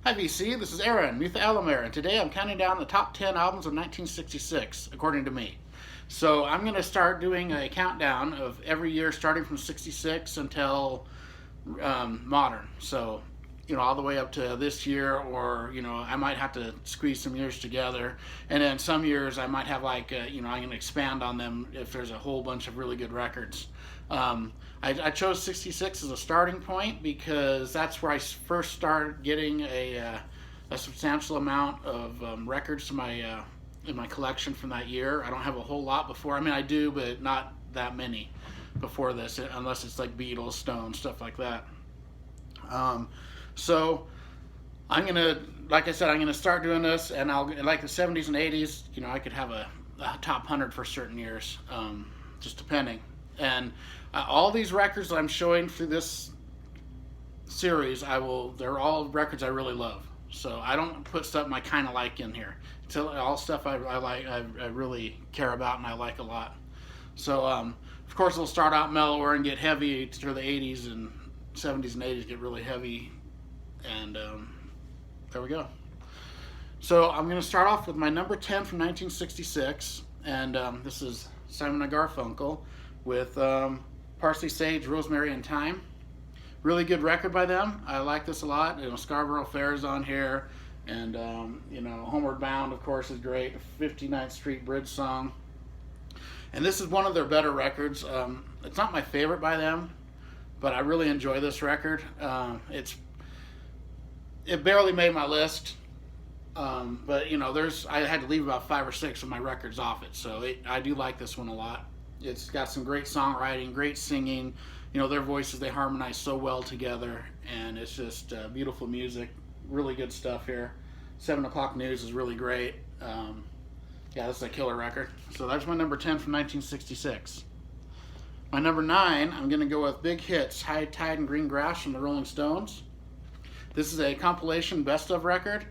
Hi VC, this is Aaron, Mutha Alamir, and today I'm counting down the top 10 albums of 1966, according to me. So I'm going to start doing a countdown of every year starting from 66 until modern. So, all the way up to this year, or, I might have to squeeze some years together. And then some years I might have I'm going to expand on them if there's a whole bunch of really good records. I chose 66 as a starting point because that's where I first started getting a substantial amount of records to my in my collection from that year. I don't have a whole lot before. I mean, I do, but not that many before this, unless it's like Beatles, Stones, stuff like that. So I'm gonna, like I said, I'm gonna start doing this, and I'll like the 70s and 80s. I could have a top 100 for certain years, just depending. And all these records that I'm showing through this series, they're all records I really love. So I don't put stuff I kind of like in here. It's all stuff I like, I really care about and I like a lot. So of course it'll start out mellower and get heavy through the 80s, and 70s and 80s get really heavy. And there we go. So I'm going to start off with my number 10 from 1966, and this is Simon & Garfunkel with Parsley, Sage, Rosemary, and Thyme. Really good record by them. I like this a lot. Scarborough Fair's on here, and Homeward Bound, of course, is great. 59th Street Bridge song. And this is one of their better records. It's not my favorite by them, but I really enjoy this record. It barely made my list, but I had to leave about 5 or 6 of my records off it, so I do like this one a lot. It's got some great songwriting, great singing. Their voices, they harmonize so well together, and it's just beautiful music. Really good stuff here. 7 O'Clock News is really great. This is a killer record. So that's my number 10 from 1966. My number 9, I'm going to go with Big Hits, High Tide and Green Grass from the Rolling Stones. This is a compilation best of record,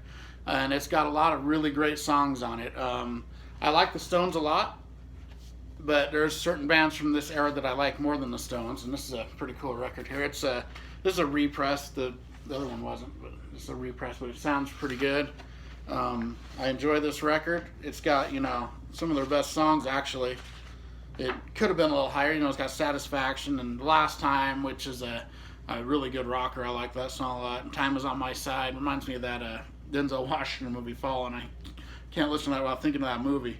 and it's got a lot of really great songs on it. I like the Stones a lot, but there's certain bands from this era that I like more than the Stones, and this is a pretty cool record here. This is a repress. The other one wasn't, but it's a repress, but it sounds pretty good. I enjoy this record. It's got, some of their best songs, actually. It could have been a little higher. It's got Satisfaction and Last Time, which is a really good rocker. I like that song a lot. And Time Is On My Side reminds me of that Denzel Washington movie, Fallen. I can't listen to that without thinking of that movie.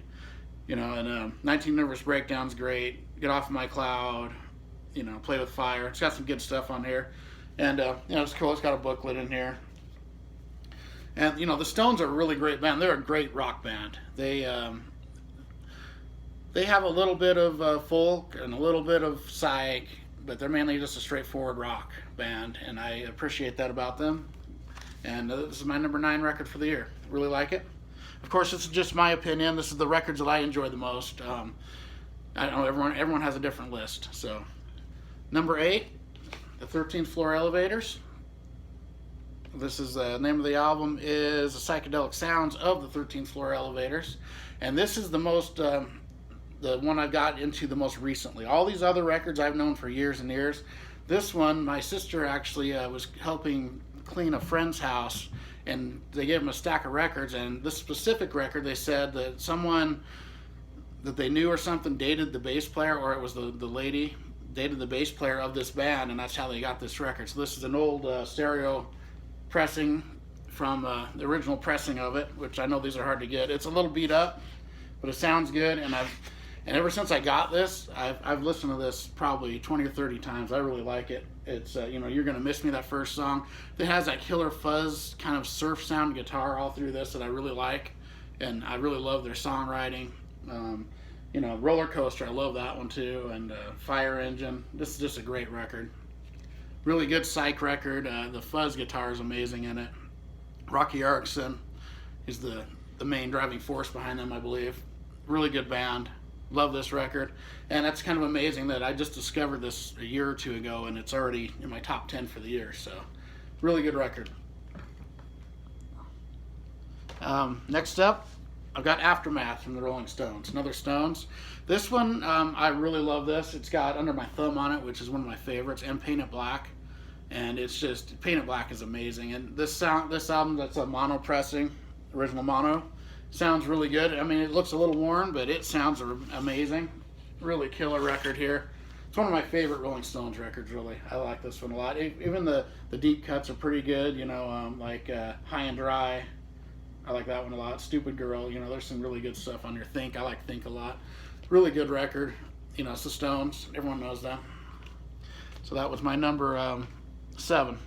And 19 Nervous Breakdown's great. Get Off My Cloud. Play With Fire. It's got some good stuff on here. And, it's cool. It's got a booklet in here. And, the Stones are a really great band. They're a great rock band. They have a little bit of folk and a little bit of psych, but they're mainly just a straightforward rock band, and I appreciate that about them. And this is my number 9 record for the year. Really like it. Of course, this is just my opinion. This is the records that I enjoy the most. I don't know, everyone has a different list. So, number 8, the 13th Floor Elevators. This is the name of the album is The Psychedelic Sounds of the 13th Floor Elevators, and this is the most the one I got into the most recently. All these other records I've known for years and years. This one, my sister actually was helping clean a friend's house, and they gave him a stack of records, and this specific record, they said that someone that they knew or something dated the bass player, or it was the lady dated the bass player of this band, and that's how they got this record. So this is an old stereo pressing from the original pressing of it, which I know these are hard to get. It's a little beat up, but it sounds good, and ever since I got this, I've listened to this probably 20 or 30 times. I really like it. It's You're Gonna Miss Me, that first song. It has that killer fuzz kind of surf sound guitar all through this that I really like, and I really love their songwriting. Roller Coaster, I love that one too, and Fire Engine. This is just a great record. Really good psych record. The fuzz guitar is amazing in it. Rocky Erickson is the main driving force behind them, I believe. Really good band. Love this record, and that's kind of amazing that I just discovered this a year or two ago, and it's already in my top 10 for the year. So, really good record. Next up, I've got Aftermath from the Rolling Stones. Another Stones. This one, I really love this. It's got Under My Thumb on it, which is one of my favorites, and Paint It Black. and it's just Painted Black is amazing. And this album, that's a mono pressing, original mono, sounds really good. I mean, it looks a little worn, but it sounds amazing. Really killer record here. It's one of my favorite Rolling Stones records, really. I like this one a lot. Even the deep cuts are pretty good, like High and Dry. I like that one a lot. Stupid Girl, there's some really good stuff on here. Think, I like Think a lot. Really good record. It's the Stones. Everyone knows that. So that was my number 7.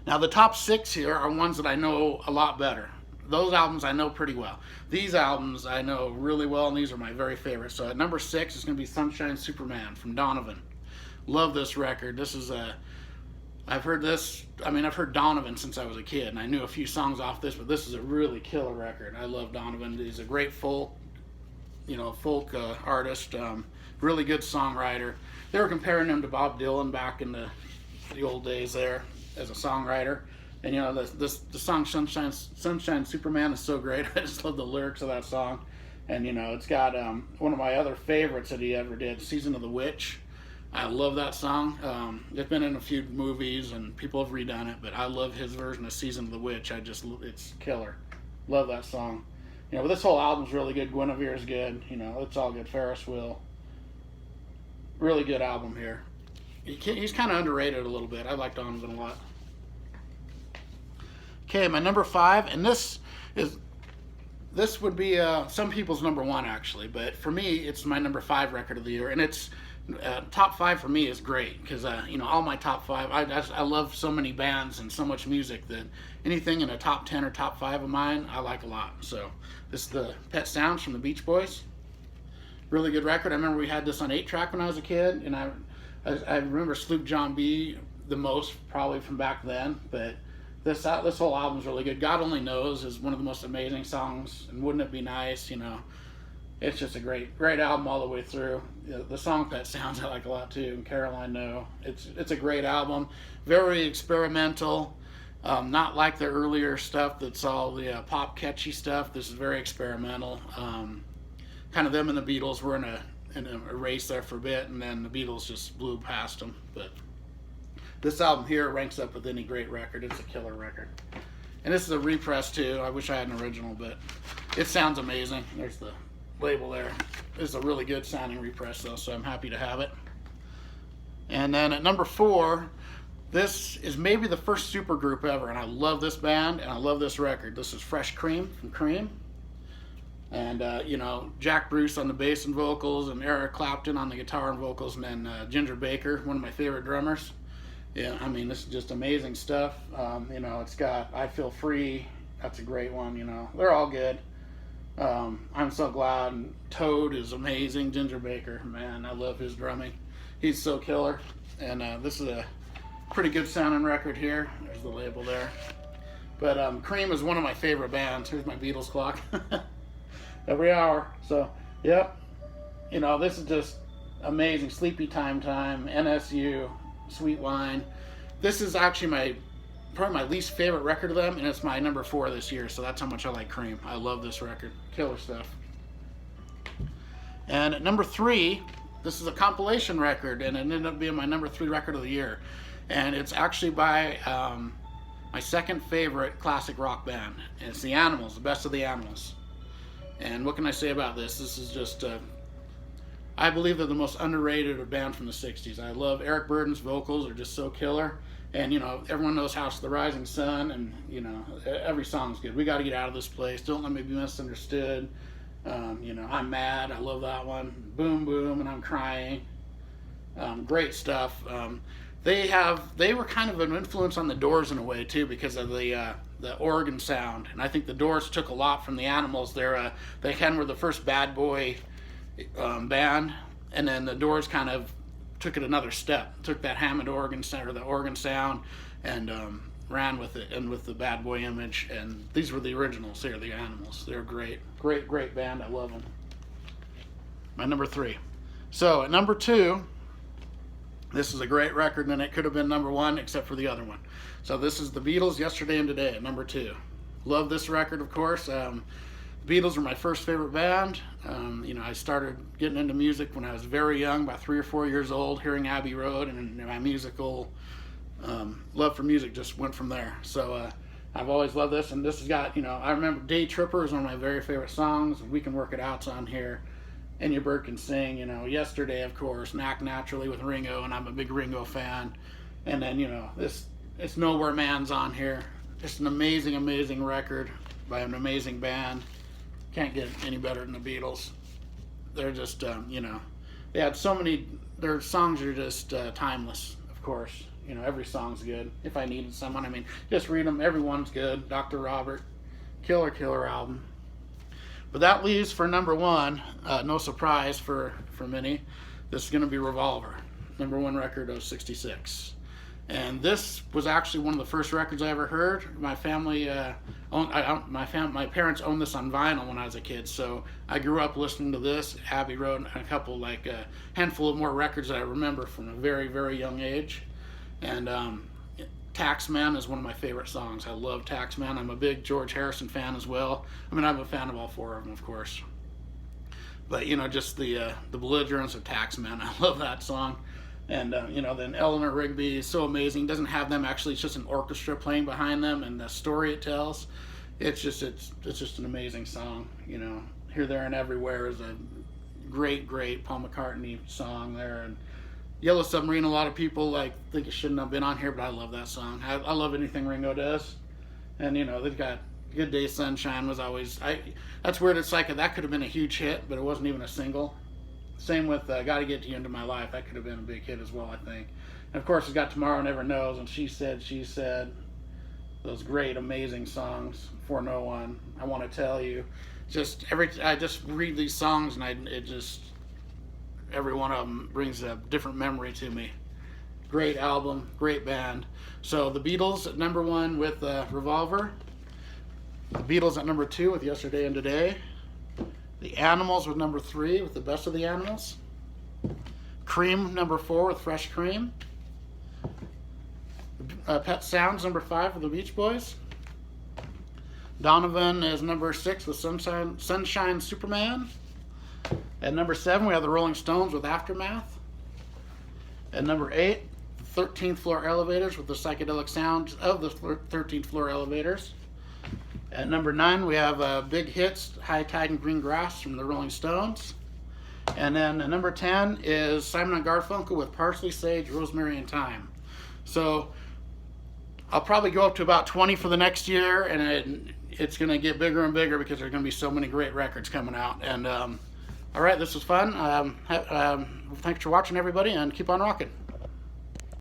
Now the top 6 here are ones that I know a lot better. Those albums I know pretty well. These albums I know really well, and these are my very favorites. So at number 6 is going to be Sunshine Superman from Donovan. Love this record. This is I've heard Donovan since I was a kid, and I knew a few songs off this, but this is a really killer record. I love Donovan. He's a great folk artist, really good songwriter. They were comparing him to Bob Dylan back in the old days there as a songwriter. And the song Sunshine Superman is so great. I just love the lyrics of that song. And it's got one of my other favorites that he ever did, Season of the Witch. I love that song. It's been in a few movies and people have redone it, but I love his version of Season of the Witch. It's killer. Love that song. But this whole album's really good. Guinevere's good. It's all good. Ferris Wheel. Really good album here. He's kind of underrated a little bit. I like Donovan a lot. Okay, my number 5, and this would be some people's number 1 actually, but for me it's my number 5 record of the year, and it's top 5 for me is great because all my top 5, I love so many bands and so much music that anything in a top 10 or top 5 of mine I like a lot. So this is the Pet Sounds from the Beach Boys. Really good record. I remember we had this on 8-track when I was a kid, and I remember Sloop John B the most probably from back then, but this whole album's really good. God Only Knows is one of the most amazing songs, and Wouldn't It Be Nice, it's just a great album all the way through. The song Pet Sounds I like a lot too, and Caroline No. It's a great album, very experimental, not like the earlier stuff that's all the pop catchy stuff. This is very experimental. Kind of them and the Beatles were in a race there for a bit, and then the Beatles just blew past them. But this album here ranks up with any great record. It's a killer record. And this is a repress too. I wish I had an original, but it sounds amazing. There's the label there. It's a really good sounding repress though, so I'm happy to have it. And then at number 4, this is maybe the first supergroup ever, and I love this band and I love this record. This is Fresh Cream from Cream. And Jack Bruce on the bass and vocals, and Eric Clapton on the guitar and vocals, and then Ginger Baker, one of my favorite drummers. Yeah, I mean, this is just amazing stuff. It's got I Feel Free. That's a great one. They're all good. I'm So Glad. And Toad is amazing. Ginger Baker, man, I love his drumming. He's so killer. And this is a pretty good sounding record here. There's the label there. But Cream is one of my favorite bands. Here's my Beatles clock. Every hour. So, yep. This is just amazing. Sleepy Time, NSU. Sweet Wine. This is actually probably my least favorite record of them, and it's my number 4 this year, so that's how much I like Cream. I love this record. Killer stuff. And at number 3, this is a compilation record, and it ended up being my number 3 record of the year. And it's actually by my second favorite classic rock band, and it's the Animals, the Best of the Animals. And what can I say about this? This is just I believe they're the most underrated band from the 60s. I love Eric Burdon's vocals. They're just so killer. And, everyone knows House of the Rising Sun, and, every song's good. We Got to Get Out of This Place. Don't Let Me Be Misunderstood. I'm Mad. I love that one. Boom Boom, and I'm Crying. Great stuff. They were kind of an influence on the Doors in a way, too, because of the organ sound. And I think the Doors took a lot from the Animals. They kind of were the first bad boy band, and then the Doors kind of took it another step, took that Hammond organ sound, or the organ sound, and ran with it, and with the bad boy image. And these were the originals here, the Animals. They're great band. I love them. My number 3. So at number 2, this is a great record, and it could have been number 1 except for the other one. So this is the Beatles, Yesterday and Today at number 2. Love this record, of course. The Beatles were my first favorite band. I started getting into music when I was very young, about 3 or 4 years old, hearing Abbey Road, and my musical love for music just went from there. So I've always loved this, and this has got, I remember Day Tripper is one of my very favorite songs. We Can Work It Out's on here. And Your Bird Can Sing, Yesterday, of course, and Act Naturally with Ringo, and I'm a big Ringo fan. And then, it's Nowhere Man's on here. Just an amazing, amazing record by an amazing band. Can't get any better than the Beatles. They're just, they had so many, their songs are just timeless, of course. Every song's good. If I needed someone, just read them. Everyone's good. Dr. Robert, killer album. But that leaves for number one, no surprise for many, this is going to be Revolver, number one record of '66. And this was actually one of the first records I ever heard. My family my parents owned this on vinyl when I was a kid, so I grew up listening to this, Abbey Road, and a handful of more records that I remember from a very, very young age. And Taxman is one of my favorite songs. I love Taxman. I'm a big George Harrison fan as well. I'm a fan of all four of them, of course. But, just the belligerence of Taxman. I love that song. And, then Eleanor Rigby is so amazing. Doesn't have them, actually. It's just an orchestra playing behind them, and the story it tells. It's just an amazing song. Here, There, and Everywhere is a great Paul McCartney song there. And Yellow Submarine, a lot of people think it shouldn't have been on here, but I love that song. I love anything Ringo does. And, they've got Good Day Sunshine was always, that's weird, it's that could have been a huge hit, but it wasn't even a single. Same with Gotta Get You Into My Life, that could have been a big hit as well, I think. And of course, it's got Tomorrow Never Knows, and She Said, those great, amazing songs, For No One, I Want to Tell You. I just read these songs, and every one of them brings a different memory to me. Great album, great band. So the Beatles at number one with Revolver. The Beatles at number two with Yesterday and Today. The Animals with number three with The Best of the Animals. Cream number four with Fresh Cream. Pet Sounds number five with the Beach Boys. Donovan is number six with Sunshine Superman. At number 7, we have the Rolling Stones with Aftermath. At number 8, the 13th Floor Elevators with the psychedelic sounds of the 13th Floor Elevators. At number 9, we have Big Hits, High Tide and Green Grass from the Rolling Stones. And then at number 10 is Simon & Garfunkel with Parsley, Sage, Rosemary, and Thyme. So I'll probably go up to about 20 for the next year, and it's going to get bigger and bigger because there's going to be so many great records coming out. And all right, this was fun. Thanks for watching, everybody, and keep on rocking.